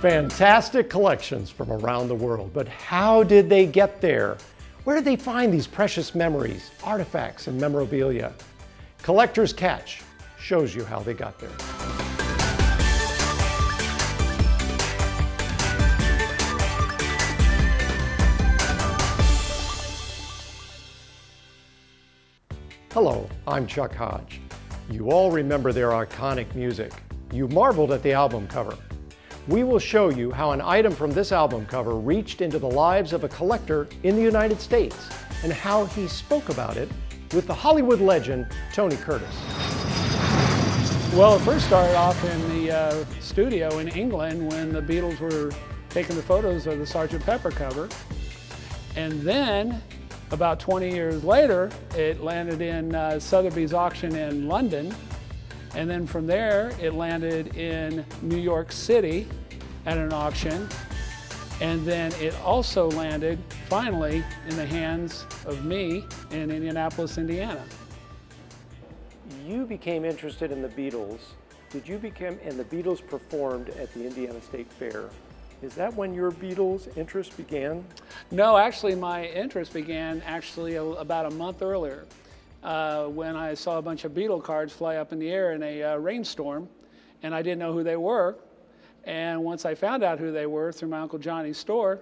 Fantastic collections from around the world, but how did they get there? Where did they find these precious memories, artifacts, and memorabilia? Collector's Catch shows you how they got there. Hello, I'm Chuck Hodge. You all remember their iconic music. You marveled at the album cover. We will show you how an item from this album cover reached into the lives of a collector in the United States and how he spoke about it with the Hollywood legend, Tony Curtis. Well, it first started off in the studio in England when the Beatles were taking the photos of the Sgt Pepper cover. And then, about 20 years later, it landed in Sotheby's auction in London. And then from there, it landed in New York City at an auction. And then it also landed, finally, in the hands of me in Indianapolis, Indiana. You became interested in the Beatles. And the Beatles performed at the Indiana State Fair. Is that when your Beatles interest began? No, actually, my interest began about a month earlier. When I saw a bunch of Beatle cards fly up in the air in a rainstorm, and I didn't know who they were. And once I found out who they were through my Uncle Johnny's store,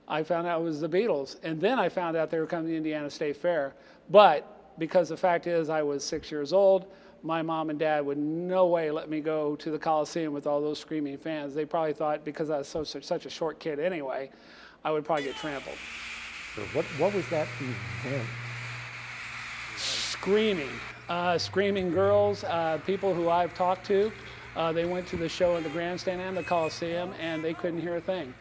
I found out it was the Beatles. And then I found out they were coming to the Indiana State Fair. But because the fact is I was 6 years old, my mom and dad would no way let me go to the Coliseum with all those screaming fans. They probably thought, because I was such a short kid anyway, I would probably get trampled. What was that event? Screaming girls, people who I've talked to, they went to the show in the grandstand and the Coliseum, and they couldn't hear a thing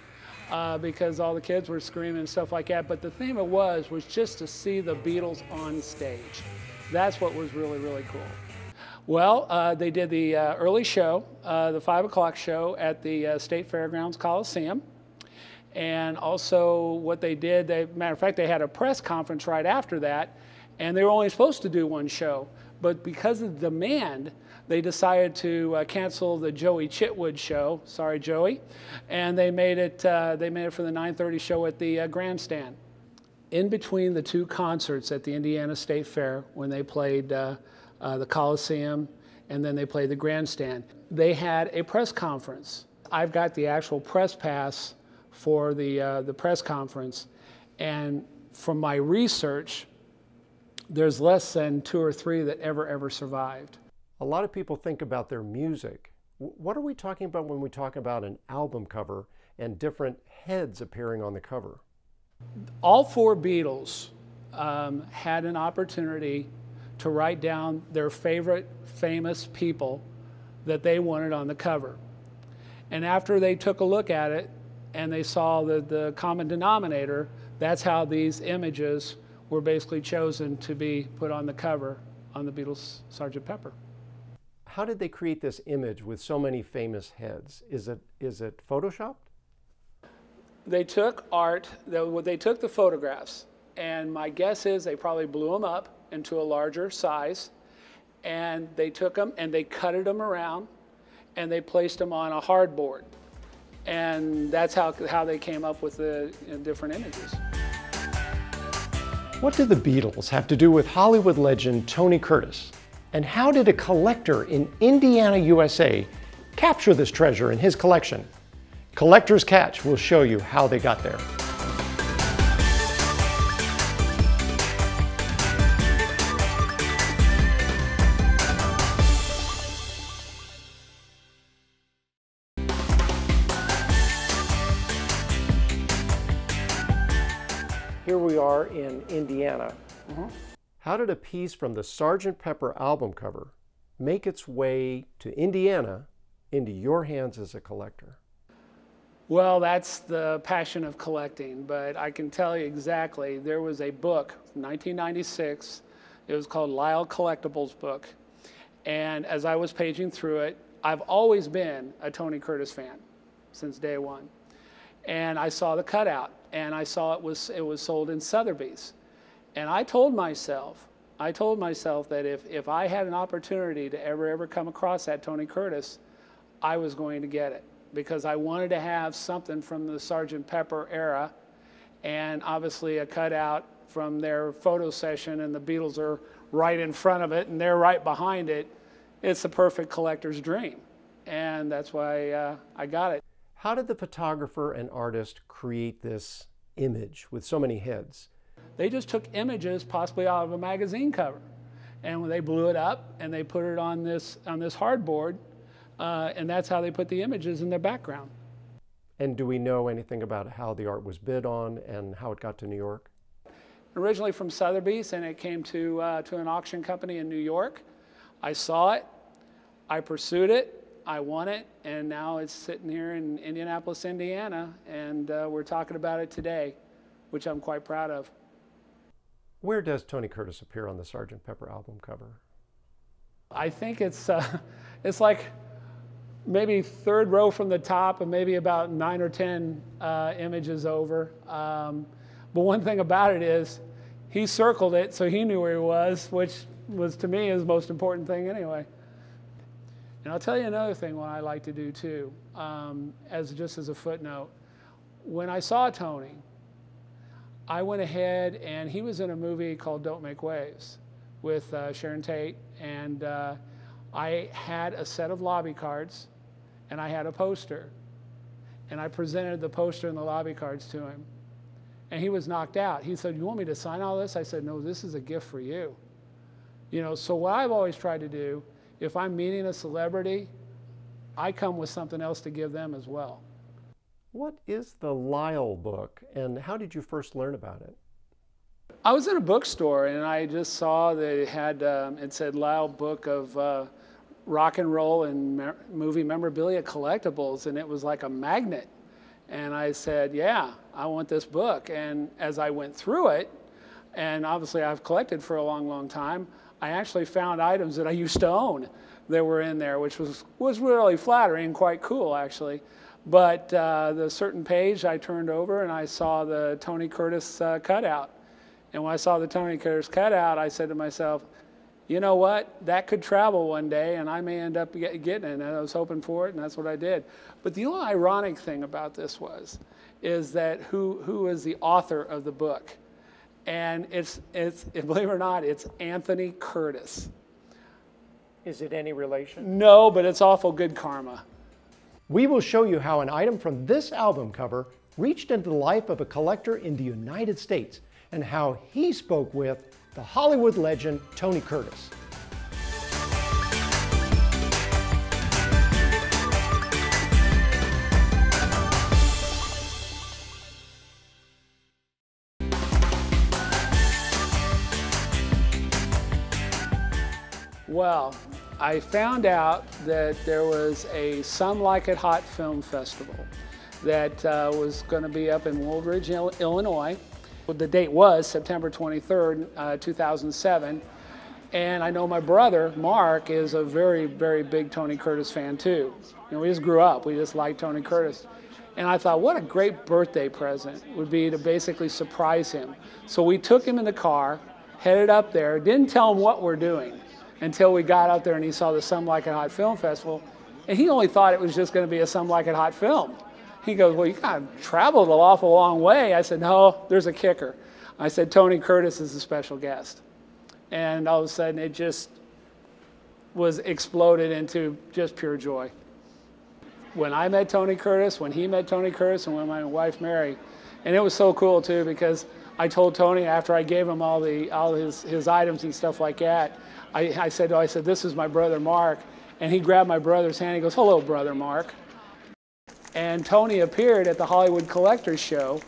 because all the kids were screaming and stuff like that. But the thing it was just to see the Beatles on stage. That's what was really, really cool. Well, they did the early show, the 5 o'clock show at the State Fairgrounds Coliseum. And also what they did, matter of fact, they had a press conference right after that. And they were only supposed to do one show, but because of the demand, they decided to cancel the Joey Chitwood show. Sorry, Joey. And they made it for the 9:30 show at the grandstand. In between the two concerts at the Indiana State Fair, when they played the Coliseum and then they played the grandstand, they had a press conference. I've got the actual press pass for the press conference, and from my research, there's less than 2 or 3 that ever survived. A lot of people think about their music. What are we talking about when we talk about an album cover and different heads appearing on the cover? All 4 Beatles had an opportunity to write down their favorite famous people that they wanted on the cover. And after they took a look at it and they saw the common denominator, that's how these images were basically chosen to be put on the cover on the Beatles' Sgt. Pepper. How did they create this image with so many famous heads? Is it photoshopped? They took art, they took the photographs, and my guess is they probably blew them up into a larger size, and they took them and they cutted them around, and they placed them on a hardboard. And that's how they came up with the different images. What did the Beatles have to do with Hollywood legend Tony Curtis? And how did a collector in Indiana, USA capture this treasure in his collection? Collector's Catch will show you how they got there. Here we are in Indiana. How did a piece from the Sgt. Pepper album cover make its way to Indiana into your hands as a collector? Well, that's the passion of collecting, but I can tell you exactly. There was a book, 1996, it was called Lyle Collectibles book, and as I was paging through it, I've always been a Tony Curtis fan since day one. And I saw the cutout, and I saw it was sold in Sotheby's. And I told myself that if I had an opportunity to ever come across that Tony Curtis, I was going to get it. because I wanted to have something from the Sgt. Pepper era, and obviously a cutout from their photo session, and the Beatles are right in front of it and they're right behind it. It's the perfect collector's dream, and that's why I got it. How did the photographer and artist create this image with so many heads? They just took images possibly out of a magazine cover, and when they blew it up and they put it on this hardboard, and that's how they put the images in their background. And do we know anything about how the art was bid on and how it got to New York? Originally from Sotheby's, and it came to an auction company in New York. I saw it, I pursued it, I won it, and now it's sitting here in Indianapolis, Indiana, and we're talking about it today, which I'm quite proud of. Where does Tony Curtis appear on the Sgt. Pepper album cover? I think it's like maybe third row from the top and maybe about 9 or 10 images over. But one thing about it is he circled it so he knew where he was, which was to me his most important thing anyway. And I'll tell you another thing what I like to do too, just as a footnote. When I saw Tony, I went ahead, and he was in a movie called Don't Make Waves with Sharon Tate, and I had a set of lobby cards and I had a poster, and I presented the poster and the lobby cards to him, and he was knocked out. He said, "You want me to sign all this?" I said, "No, this is a gift for you." You know, so what I've always tried to do, if I'm meeting a celebrity, I come with something else to give them as well. What is the Lyle book, and how did you first learn about it? I was in a bookstore, and I just saw that it had, it said Lyle Book of Rock and Roll and Movie Memorabilia Collectibles, and it was like a magnet. And I said, yeah, I want this book. And as I went through it, and obviously I've collected for a long, long time, I actually found items that I used to own that were in there, which was really flattering and quite cool, actually. But the certain page I turned over and I saw the Tony Curtis cutout. And when I saw the Tony Curtis cutout, I said to myself, you know what, that could travel one day and I may end up getting it. And I was hoping for it, and that's what I did. But the only ironic thing about this is that who is the author of the book? And it's believe it or not, it's Anthony Curtis. Is it any relation? No, but it's awful good karma. We will show you how an item from this album cover reached into the life of a collector in the United States, and how he spoke with the Hollywood legend Tony Curtis. Well, I found out that there was a Some Like It Hot film festival that was going to be up in Woolridge, Illinois. The date was September 23rd, 2007. And I know my brother, Mark, is a very, very big Tony Curtis fan too. You know, we just grew up, we just liked Tony Curtis. And I thought, what a great birthday present would be to basically surprise him. So we took him in the car, headed up there, didn't tell him what we're doing until we got up there and he saw the Some Like It Hot Film Festival. And he only thought it was just going to be a Some Like It Hot film. He goes, well, you kind of traveled an awful long way. I said, no, there's a kicker. I said, Tony Curtis is a special guest. And all of a sudden, it just was exploded into just pure joy. When I met Tony Curtis, when he met Tony Curtis, and when my wife Mary, and it was so cool too, because I told Tony after I gave him all his items and stuff like that, I said, this is my brother Mark. And he grabbed my brother's hand. He goes, hello, brother Mark. And Tony appeared at the Hollywood Collectors Show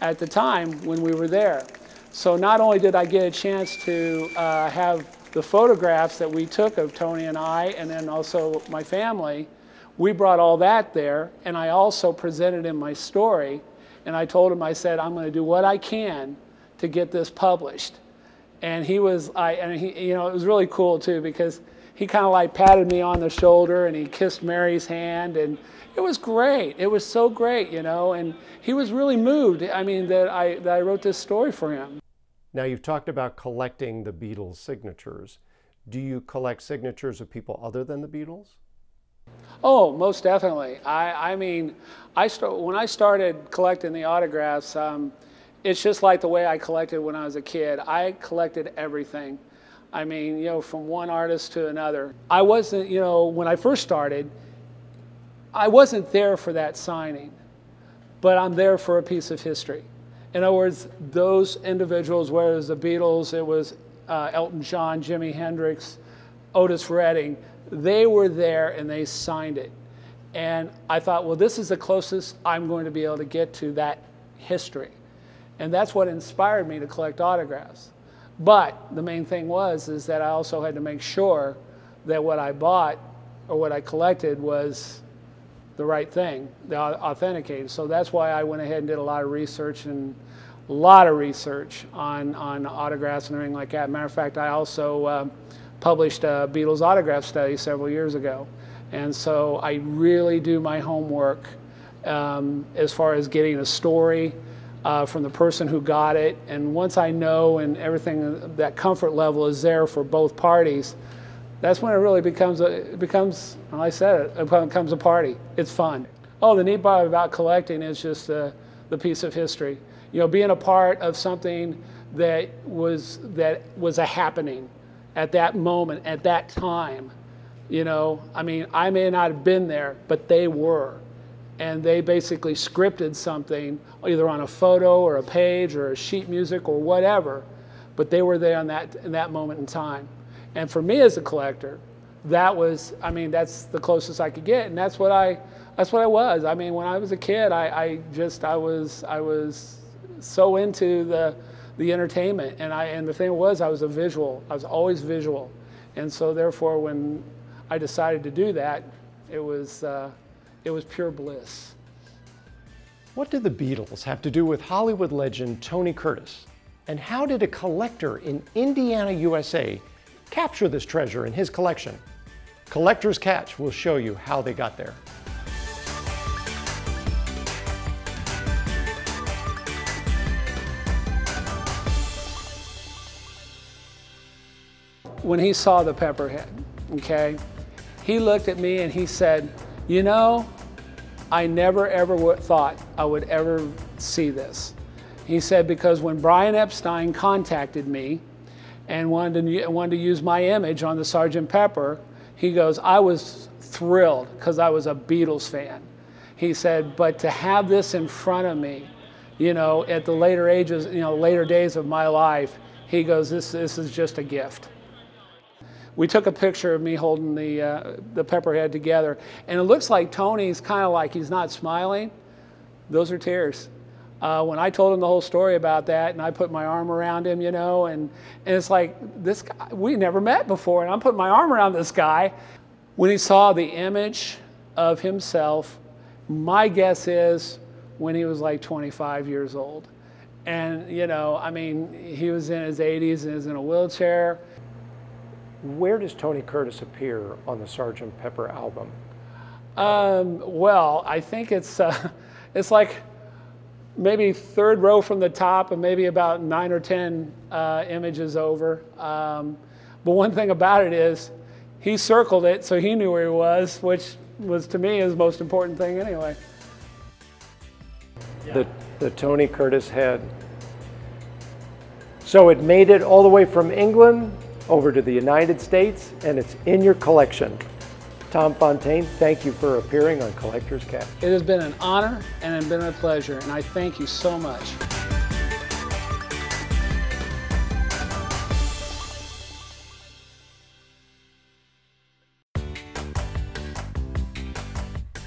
at the time when we were there. So not only did I get a chance to have the photographs that we took of Tony and I, and then also my family, we brought all that there, and I also presented him my story, and I told him, I said, I'm going to do what I can to get this published. And he was, you know, it was really cool too, because he kind of like patted me on the shoulder and he kissed Mary's hand, and it was great. It was so great, you know, and he was really moved. I mean, that I wrote this story for him. Now, you've talked about collecting the Beatles signatures. Do you collect signatures of people other than the Beatles? Oh, most definitely. I mean, when I started collecting the autographs, it's just like the way I collected when I was a kid. I collected everything. I mean, you know, from one artist to another. I wasn't, you know, when I first started, I wasn't there for that signing, but I'm there for a piece of history. In other words, those individuals, whether it was the Beatles, it was Elton John, Jimi Hendrix, Otis Redding, they were there and they signed it. And I thought, well, this is the closest I'm going to be able to get to that history. And that's what inspired me to collect autographs. But the main thing is that I also had to make sure that what I bought or what I collected was the right thing, the authenticated. So that's why I went ahead and did a lot of research on autographs and everything like that. Matter of fact, I also published a Beatles autograph study several years ago. And so I really do my homework as far as getting a story from the person who got it. And once I know and everything, that comfort level is there for both parties, that's when it really becomes, well, I said it becomes a party. It's fun. Oh, the neat part about collecting is just the piece of history. You know, being a part of something that was a happening at that moment, at that time. You know, I mean, I may not have been there, but they were. And they basically scripted something, either on a photo or a page or a sheet music or whatever, but they were there in that moment in time. And for me as a collector, that was, I mean, that's the closest I could get, and that's what I was. I mean, when I was a kid, I was so into the entertainment, and the thing was, I was always visual, and so therefore, when I decided to do that, it was pure bliss. What did the Beatles have to do with Hollywood legend Tony Curtis? And how did a collector in Indiana, USA capture this treasure in his collection? Collector's Catch will show you how they got there. When he saw the Pepperhead, okay, he looked at me and he said, you know, I never ever thought I would ever see this. He said, because when Brian Epstein contacted me and wanted to use my image on the Sgt Pepper, he goes, I was thrilled because I was a Beatles fan. He said, but to have this in front of me, you know, at the later ages, you know, later days of my life, he goes, this is just a gift. We took a picture of me holding the Pepperhead together, and it looks like Tony's kind of like he's not smiling. Those are tears. When I told him the whole story about that, and I put my arm around him, you know, and it's like, this guy, we never met before, and I'm putting my arm around this guy. When he saw the image of himself, my guess is when he was like 25 years old. And, you know, I mean, he was in his 80s and is in a wheelchair. Where does Tony Curtis appear on the Sgt. Pepper album? Well, I think it's like maybe third row from the top and maybe about 9 or 10 images over. But one thing about it is he circled it so he knew where he was, which was to me his most important thing anyway. The Tony Curtis head. So it made it all the way from England over to the United States, and it's in your collection. Tom Fontaine, thank you for appearing on Collector's Catch. It has been an honor and it's been a pleasure, and I thank you so much.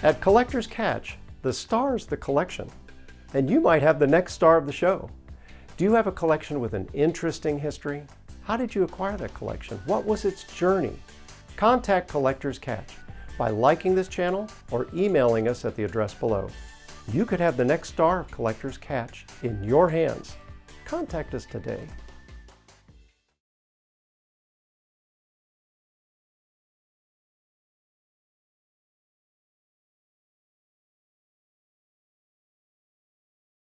At Collector's Catch, the star's the collection, and you might have the next star of the show. Do you have a collection with an interesting history? How did you acquire that collection? What was its journey? Contact Collector's Catch by liking this channel or emailing us at the address below. You could have the next star of Collector's Catch in your hands. Contact us today.